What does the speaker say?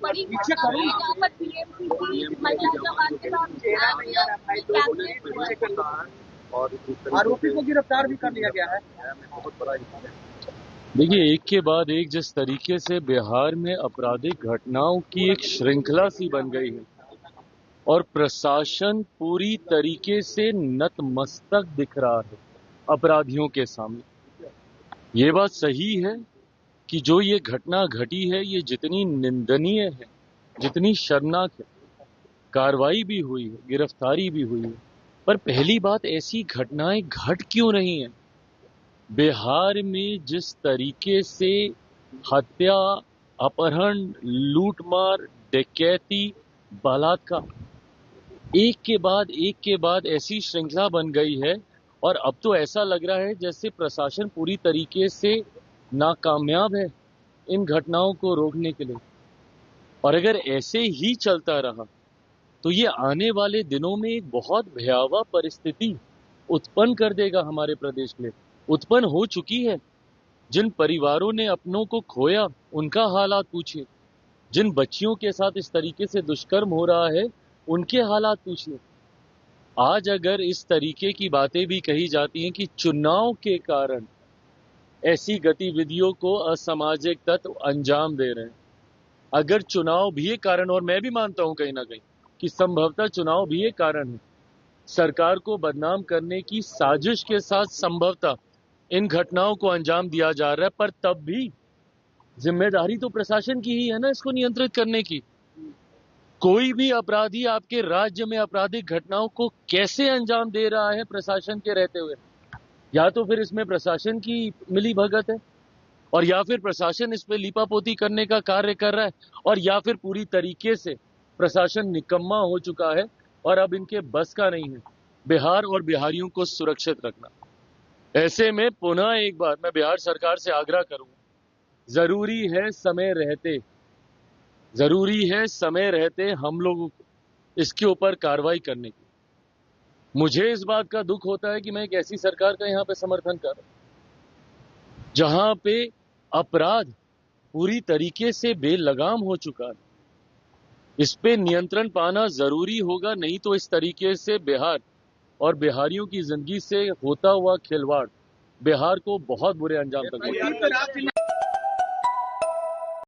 बड़ी घटना हुई जहाँ पर बीएमसी महिला जवान के साथ आरोपी को गिरफ्तार भी कर लिया गया है। बहुत बड़ा देखिए, एक के बाद एक जिस तरीके से बिहार में आपराधिक घटनाओं की एक श्रृंखला सी बन गई है और प्रशासन पूरी तरीके से नतमस्तक दिख रहा है अपराधियों के सामने। ये बात सही है कि जो ये घटना घटी है ये जितनी निंदनीय है, जितनी शर्मनाक है, कार्रवाई भी हुई है, गिरफ्तारी भी हुई है, पर पहली बात ऐसी घटनाएं घट क्यों रही हैं? बिहार में जिस तरीके से हत्या, अपहरण, लूटमार, डकैती, बलात्कार एक के बाद ऐसी श्रृंखला बन गई है और अब तो ऐसा लग रहा है जैसे प्रशासन पूरी तरीके से नाकामयाब है इन घटनाओं को रोकने के लिए। और अगर ऐसे ही चलता रहा तो ये आने वाले दिनों में एक बहुत भयावह परिस्थिति उत्पन्न कर देगा हमारे प्रदेश में। उत्पन्न हो चुकी है। जिन परिवारों ने अपनों को खोया उनका हालात पूछिए, जिन बच्चियों के साथ इस तरीके से दुष्कर्म हो रहा है उनके हालात पूछिए। आज अगर इस तरीके की बातें भी कही जाती हैं कि चुनाव के कारण ऐसी गतिविधियों को असामाजिक तत्व अंजाम दे रहे हैं, अगर चुनाव भी एक कारण, और मैं भी मानता हूं कहीं ना कहीं कि संभवतः चुनाव भी एक कारण है, सरकार को बदनाम करने की साजिश के साथ संभवतः इन घटनाओं को अंजाम दिया जा रहा है, पर तब भी जिम्मेदारी तो प्रशासन की ही है ना इसको नियंत्रित करने की। कोई भी अपराधी आपके राज्य में आपराधिक घटनाओं को कैसे अंजाम दे रहा है प्रशासन के रहते हुए? या तो फिर इसमें प्रशासन की मिली भगत है और या फिर प्रशासन इस पे लीपापोती करने का कार्य कर रहा है, और या फिर पूरी तरीके से प्रशासन निकम्मा हो चुका है और अब इनके बस का नहीं है बिहार और बिहारियों को सुरक्षित रखना। ऐसे में पुनः एक बार मैं बिहार सरकार से आग्रह करूंगा, जरूरी है समय रहते हम लोगों को इसके ऊपर कार्रवाई करने की। मुझे इस बात का दुख होता है कि मैं एक ऐसी सरकार का यहाँ पे समर्थन कर रहा हूं जहां पे अपराध पूरी तरीके से बेलगाम हो चुका है। इस पे नियंत्रण पाना जरूरी होगा, नहीं तो इस तरीके से बिहार और बिहारियों की जिंदगी से होता हुआ खिलवाड़ बिहार को बहुत बुरे अंजाम तक